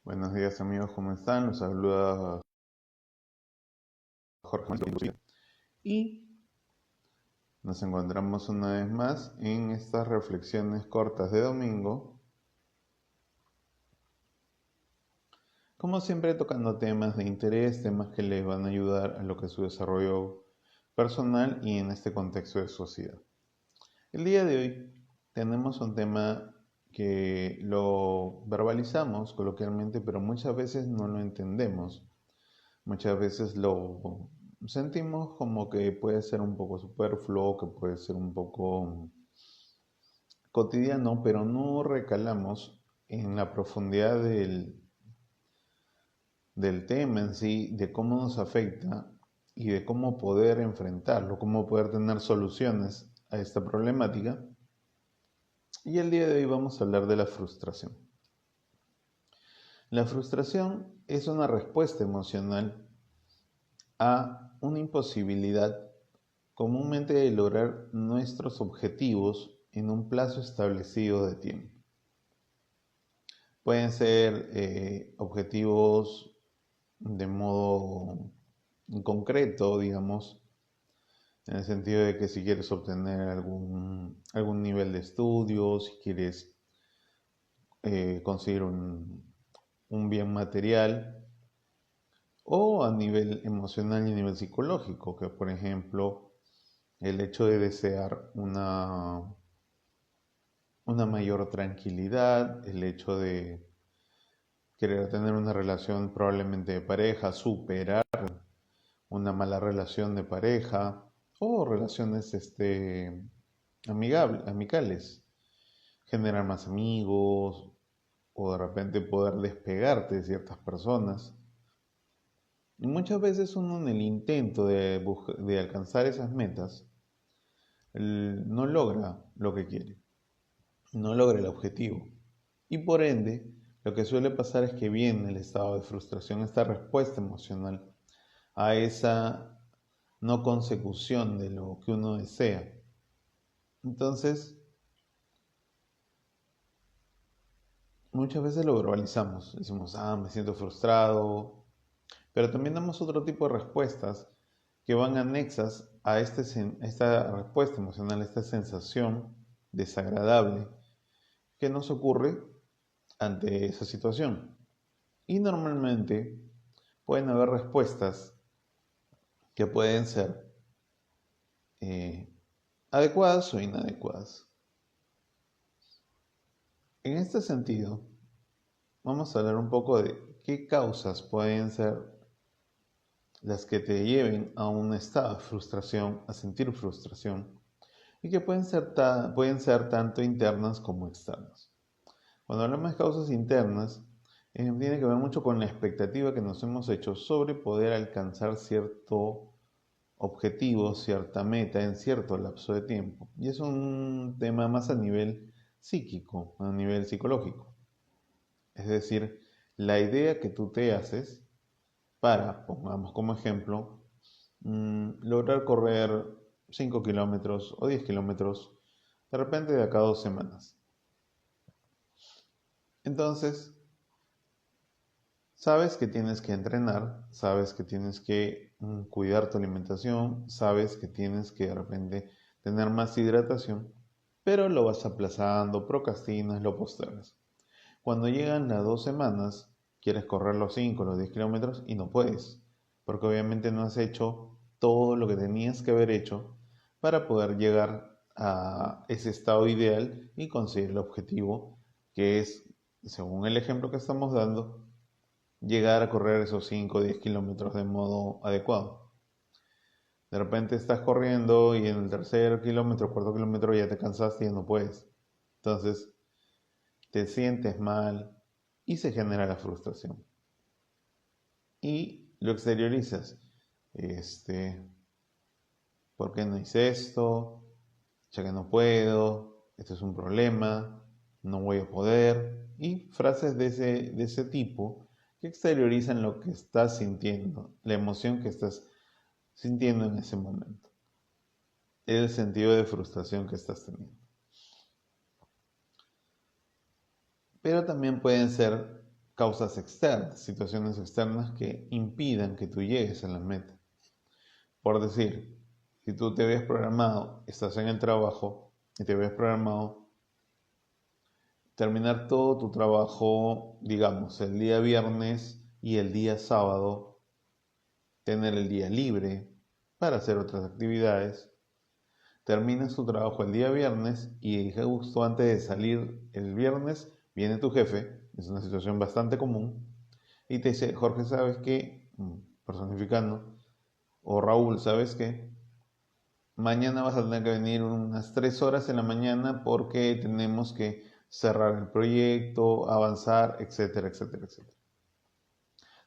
Buenos días amigos, ¿cómo están? Los saluda Jorge Manuel. Y nos encontramos una vez más en estas reflexiones cortas de domingo, como siempre tocando temas de interés, temas que les van a ayudar a lo que es su desarrollo personal y en este contexto de sociedad. El día de hoy tenemos un tema que lo verbalizamos coloquialmente, pero muchas veces no lo entendemos. Muchas veces lo sentimos como que puede ser un poco superfluo, que puede ser un poco cotidiano, pero no recalamos en la profundidad del tema en sí, de cómo nos afecta y de cómo poder enfrentarlo, cómo poder tener soluciones a esta problemática. Y el día de hoy vamos a hablar de la frustración. La frustración es una respuesta emocional a una imposibilidad comúnmente de lograr nuestros objetivos en un plazo establecido de tiempo. Pueden ser objetivos de modo concreto, digamos, en el sentido de que si quieres obtener algún nivel de estudio, si quieres conseguir un bien material, o a nivel emocional y a nivel psicológico, que por ejemplo el hecho de desear una mayor tranquilidad, el hecho de querer tener una relación probablemente de pareja, superar una mala relación de pareja o relaciones amicales, generar más amigos o de repente poder despegarte de ciertas personas. Y muchas veces uno en el intento de alcanzar esas metas no logra lo que quiere, no logra el objetivo. Y por ende, lo que suele pasar es que viene el estado de frustración, esta respuesta emocional a esa no consecución de lo que uno desea. Entonces, muchas veces lo verbalizamos, decimos, me siento frustrado, pero también damos otro tipo de respuestas que van anexas a esta respuesta emocional, esta sensación desagradable que nos ocurre ante esa situación. Y normalmente pueden haber respuestas que pueden ser eh, adecuadas o inadecuadas. En este sentido, vamos a hablar un poco de qué causas pueden ser las que te lleven a un estado de frustración, a sentir frustración, y que pueden ser tanto internas como externas. Cuando hablamos de causas internas, tiene que ver mucho con la expectativa que nos hemos hecho sobre poder alcanzar cierto objetivo, cierta meta en cierto lapso de tiempo. Y es un tema más a nivel psíquico, a nivel psicológico. Es decir, la idea que tú te haces para, pongamos como ejemplo, lograr correr 5 kilómetros o 10 kilómetros de repente de acá a 2 semanas. Entonces, sabes que tienes que entrenar, sabes que tienes que cuidar tu alimentación, sabes que tienes que de repente tener más hidratación, pero lo vas aplazando, procrastinas, lo postergas. Cuando llegan las 2 semanas, quieres correr los 5, los 10 kilómetros y no puedes, porque obviamente no has hecho todo lo que tenías que haber hecho para poder llegar a ese estado ideal y conseguir el objetivo que es, según el ejemplo que estamos dando, llegar a correr esos 5 o 10 kilómetros de modo adecuado. De repente estás corriendo y en el tercer kilómetro, cuarto kilómetro ya te cansaste y ya no puedes. Entonces te sientes mal y se genera la frustración. Y lo exteriorizas. Este, ¿Por qué no hice esto? Ya que no puedo, esto es un problema, no voy a poder. Y frases de ese tipo que exteriorizan lo que estás sintiendo, la emoción que estás sintiendo en ese momento, el sentido de frustración que estás teniendo. Pero también pueden ser causas externas, situaciones externas que impidan que tú llegues a la meta. Por decir, si tú te ves programado, estás en el trabajo y te ves programado terminar todo tu trabajo, digamos, el día viernes y el día sábado, tener el día libre para hacer otras actividades. Terminas tu trabajo el día viernes y justo antes de salir el viernes viene tu jefe, es una situación bastante común, y te dice, Jorge, ¿sabes qué? Personificando, o Raúl, ¿sabes qué? Mañana vas a tener que venir unas 3 horas en la mañana porque tenemos que cerrar el proyecto, avanzar, etcétera, etcétera, etcétera.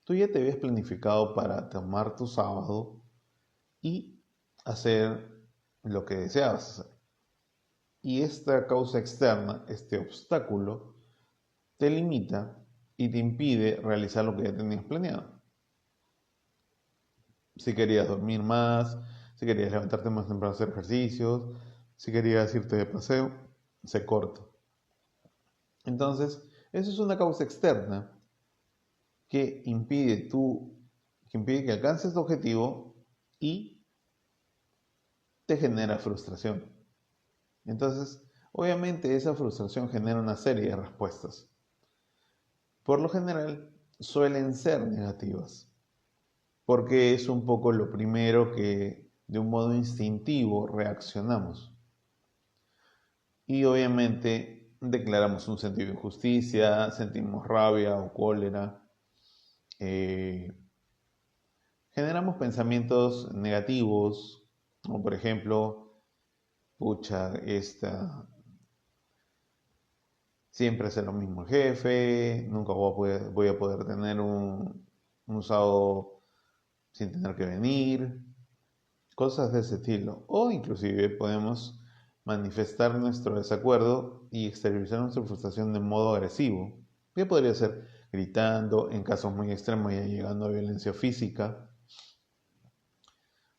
Tú ya te habías planificado para tomar tu sábado y hacer lo que deseabas hacer. Y esta causa externa, este obstáculo, te limita y te impide realizar lo que ya tenías planeado. Si querías dormir más, si querías levantarte más temprano a hacer ejercicios, si querías irte de paseo, se corta. Entonces, eso es una causa externa que impide que alcances tu objetivo y te genera frustración. Entonces, obviamente esa frustración genera una serie de respuestas. Por lo general, suelen ser negativas, porque es un poco lo primero que de un modo instintivo reaccionamos. Y obviamente declaramos un sentido de injusticia, sentimos rabia o cólera, eh, generamos pensamientos negativos, como por ejemplo, pucha, siempre hace lo mismo el jefe, nunca voy a poder tener un sábado sin tener que venir, cosas de ese estilo. O inclusive podemos manifestar nuestro desacuerdo y exteriorizar nuestra frustración de modo agresivo, que podría ser gritando, en casos muy extremos ya llegando a violencia física,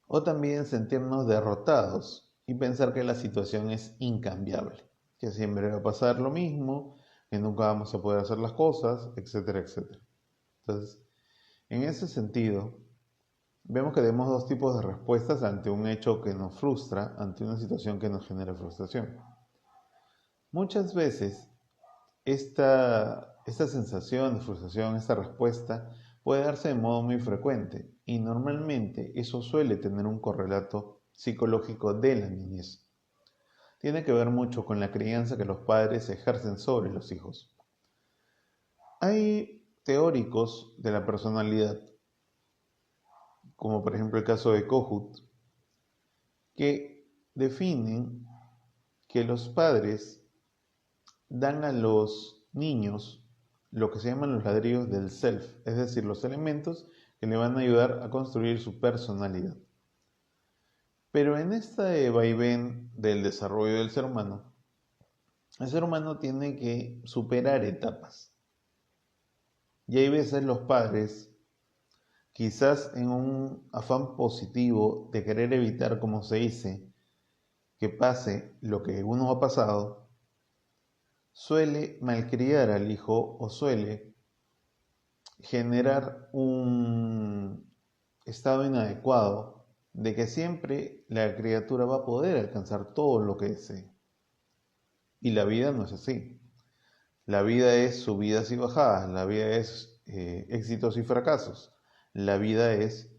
o también sentirnos derrotados y pensar que la situación es incambiable, que siempre va a pasar lo mismo, que nunca vamos a poder hacer las cosas, etcétera, etcétera. Entonces, en ese sentido, vemos que tenemos dos tipos de respuestas ante un hecho que nos frustra, ante una situación que nos genera frustración. Muchas veces esta sensación de frustración, esta respuesta, puede darse de modo muy frecuente y normalmente eso suele tener un correlato psicológico de la niñez. Tiene que ver mucho con la crianza que los padres ejercen sobre los hijos. Hay teóricos de la personalidad, como por ejemplo el caso de Kohut, que definen que los padres dan a los niños lo que se llaman los ladrillos del self, es decir, los elementos que le van a ayudar a construir su personalidad. Pero en este vaivén del desarrollo del ser humano, el ser humano tiene que superar etapas. Y hay veces los padres, quizás en un afán positivo de querer evitar, como se dice, que pase lo que uno ha pasado, suele malcriar al hijo o suele generar un estado inadecuado de que siempre la criatura va a poder alcanzar todo lo que desee. Y la vida no es así. La vida es subidas y bajadas, la vida es éxitos y fracasos. La vida es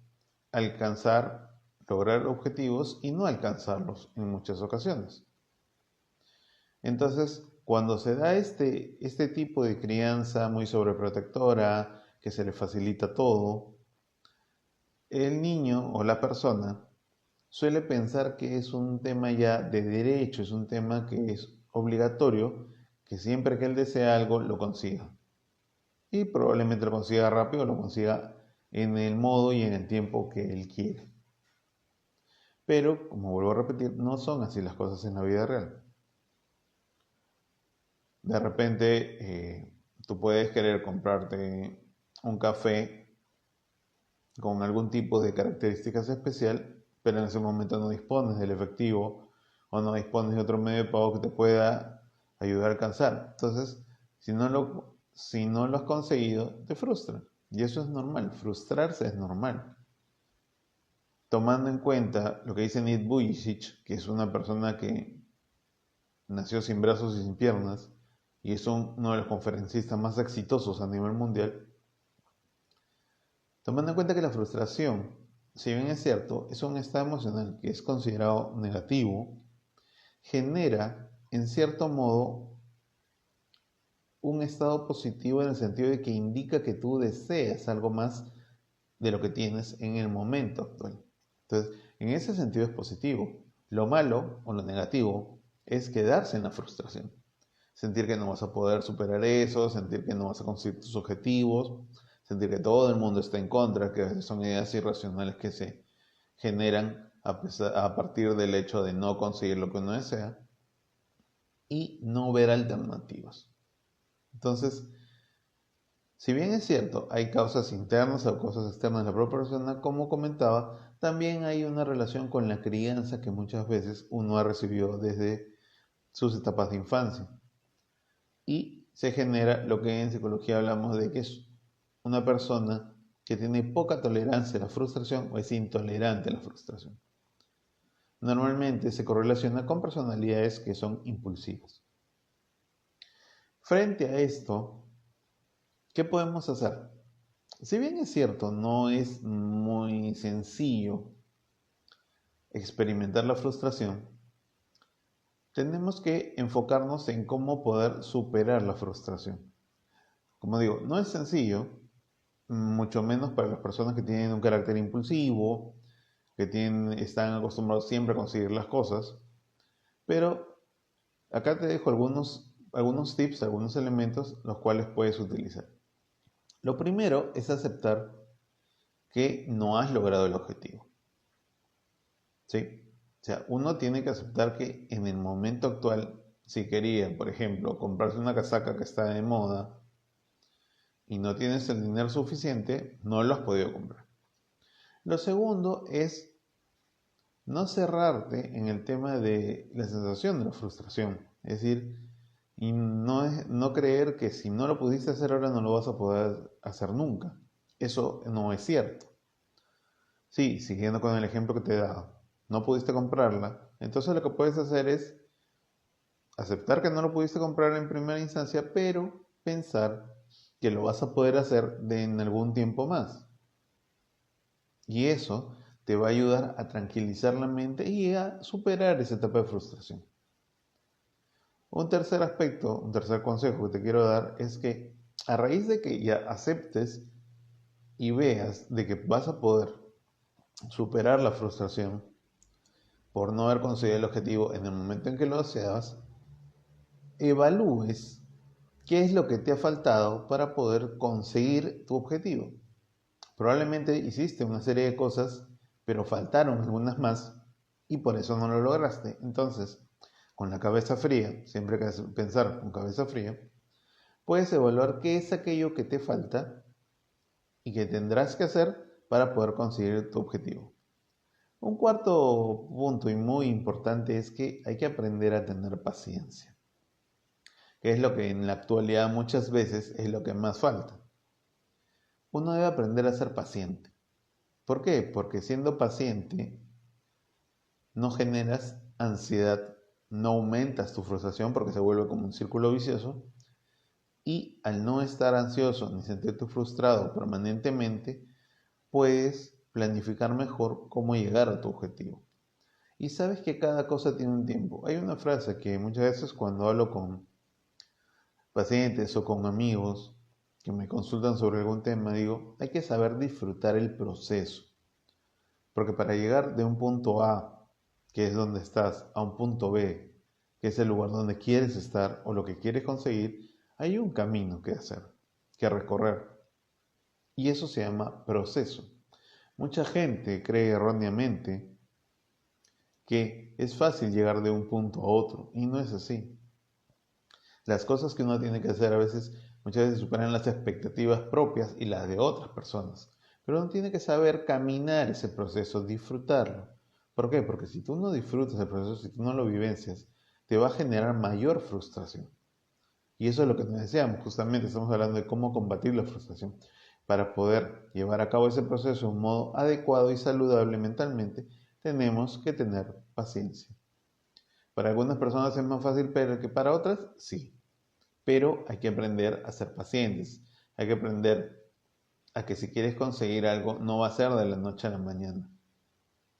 alcanzar, lograr objetivos y no alcanzarlos en muchas ocasiones. Entonces, cuando se da este tipo de crianza muy sobreprotectora, que se le facilita todo, el niño o la persona suele pensar que es un tema ya de derecho, es un tema que es obligatorio, que siempre que él desea algo lo consiga. Y probablemente lo consiga rápido, lo consiga en el modo y en el tiempo que él quiere. Pero, como vuelvo a repetir, no son así las cosas en la vida real. De repente, tú puedes querer comprarte un café con algún tipo de características especial, pero en ese momento no dispones del efectivo o no dispones de otro medio de pago que te pueda ayudar a alcanzar. Entonces, si no lo has conseguido, te frustra. Y eso es normal, frustrarse es normal. Tomando en cuenta lo que dice Nate Vujicic, que es una persona que nació sin brazos y sin piernas, y es uno de los conferencistas más exitosos a nivel mundial, tomando en cuenta que la frustración, si bien es cierto, es un estado emocional que es considerado negativo, genera, en cierto modo, un estado positivo en el sentido de que indica que tú deseas algo más de lo que tienes en el momento actual. Entonces, en ese sentido es positivo. Lo malo o lo negativo es quedarse en la frustración. Sentir que no vas a poder superar eso, sentir que no vas a conseguir tus objetivos, sentir que todo el mundo está en contra, que a veces son ideas irracionales que se generan a partir del hecho de no conseguir lo que uno desea y no ver alternativas. Entonces, si bien es cierto, hay causas internas o cosas externas de la propia persona, como comentaba, también hay una relación con la crianza que muchas veces uno ha recibido desde sus etapas de infancia. Y se genera lo que en psicología hablamos de que es una persona que tiene poca tolerancia a la frustración o es intolerante a la frustración. Normalmente se correlaciona con personalidades que son impulsivas. Frente a esto, ¿qué podemos hacer? Si bien es cierto, no es muy sencillo experimentar la frustración, tenemos que enfocarnos en cómo poder superar la frustración. Como digo, no es sencillo, mucho menos para las personas que tienen un carácter impulsivo, están acostumbrados siempre a conseguir las cosas, pero acá te dejo algunos tips, algunos elementos los cuales puedes utilizar. Lo primero es aceptar que no has logrado el objetivo. ¿Sí? O sea, uno tiene que aceptar que en el momento actual, si quería, por ejemplo, comprarse una casaca que está de moda y no tienes el dinero suficiente, no lo has podido comprar. Lo segundo es no cerrarte en el tema de la sensación de la frustración. Es decir, y no creer que si no lo pudiste hacer ahora no lo vas a poder hacer nunca. Eso no es cierto. Sí, siguiendo con el ejemplo que te he dado, no pudiste comprarla, entonces lo que puedes hacer es aceptar que no lo pudiste comprar en primera instancia, pero pensar que lo vas a poder hacer en algún tiempo más. Y eso te va a ayudar a tranquilizar la mente y a superar esa etapa de frustración. Un tercer aspecto, un tercer consejo que te quiero dar es que a raíz de que ya aceptes y veas de que vas a poder superar la frustración por no haber conseguido el objetivo en el momento en que lo deseabas, evalúes qué es lo que te ha faltado para poder conseguir tu objetivo. Probablemente hiciste una serie de cosas, pero faltaron algunas más y por eso no lo lograste. Entonces, con la cabeza fría, siempre hay que pensar con cabeza fría, puedes evaluar qué es aquello que te falta y que tendrás que hacer para poder conseguir tu objetivo. Un cuarto punto y muy importante es que hay que aprender a tener paciencia, que es lo que en la actualidad muchas veces es lo que más falta. Uno debe aprender a ser paciente. ¿Por qué? Porque siendo paciente no generas ansiedad, no aumentas tu frustración porque se vuelve como un círculo vicioso y al no estar ansioso ni sentirte frustrado permanentemente, puedes planificar mejor cómo llegar a tu objetivo. Y sabes que cada cosa tiene un tiempo. Hay una frase que muchas veces cuando hablo con pacientes o con amigos que me consultan sobre algún tema, digo, hay que saber disfrutar el proceso. Porque para llegar de un punto A, que es donde estás, a un punto B, que es el lugar donde quieres estar o lo que quieres conseguir, hay un camino que hacer, que recorrer. Y eso se llama proceso. Mucha gente cree erróneamente que es fácil llegar de un punto a otro y no es así. Las cosas que uno tiene que hacer muchas veces superan las expectativas propias y las de otras personas. Pero uno tiene que saber caminar ese proceso, disfrutarlo. ¿Por qué? Porque si tú no disfrutas el proceso, si tú no lo vivencias, te va a generar mayor frustración. Y eso es lo que nos deseamos, justamente estamos hablando de cómo combatir la frustración. Para poder llevar a cabo ese proceso de un modo adecuado y saludable mentalmente, tenemos que tener paciencia. Para algunas personas es más fácil que para otras, sí, pero hay que aprender a ser pacientes, hay que aprender a que si quieres conseguir algo no va a ser de la noche a la mañana.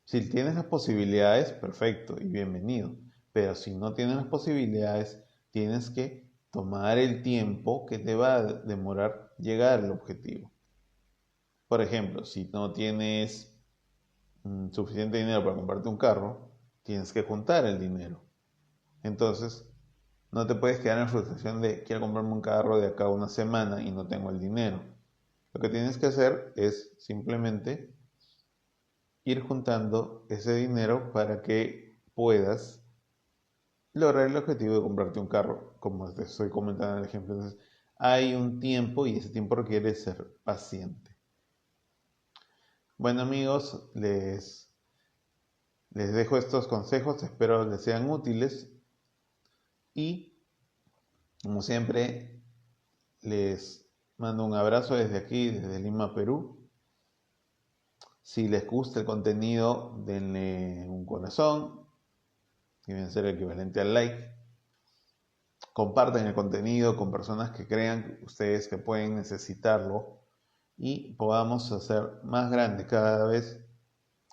Si tienes las posibilidades, perfecto y bienvenido, pero si no tienes las posibilidades, tienes que tomar el tiempo que te va a demorar llegar al objetivo. Por ejemplo, si no tienes suficiente dinero para comprarte un carro, tienes que juntar el dinero. Entonces, no te puedes quedar en frustración de quiero comprarme un carro de acá a una semana y no tengo el dinero. Lo que tienes que hacer es simplemente ir juntando ese dinero para que puedas lograr el objetivo de comprarte un carro, como te estoy comentando en el ejemplo. Entonces, hay un tiempo y ese tiempo requiere ser paciente. Bueno amigos, les dejo estos consejos, espero les sean útiles y como siempre les mando un abrazo desde aquí, desde Lima, Perú. Si les gusta el contenido, denle un corazón, que deben ser equivalente al like. Compartan el contenido con personas que crean ustedes que pueden necesitarlo y podamos hacer más grande cada vez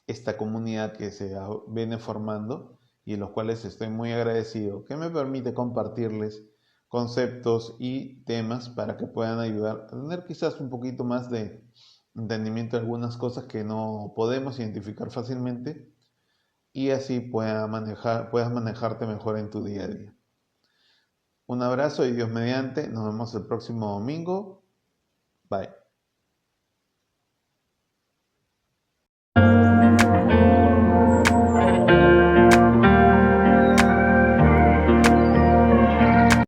esta comunidad que se viene formando y en los cuales estoy muy agradecido, que me permite compartirles conceptos y temas para que puedan ayudar a tener quizás un poquito más de entendimiento de algunas cosas que no podemos identificar fácilmente y así puedas manejarte mejor en tu día a día. Un abrazo y Dios mediante, nos vemos el próximo domingo. Bye.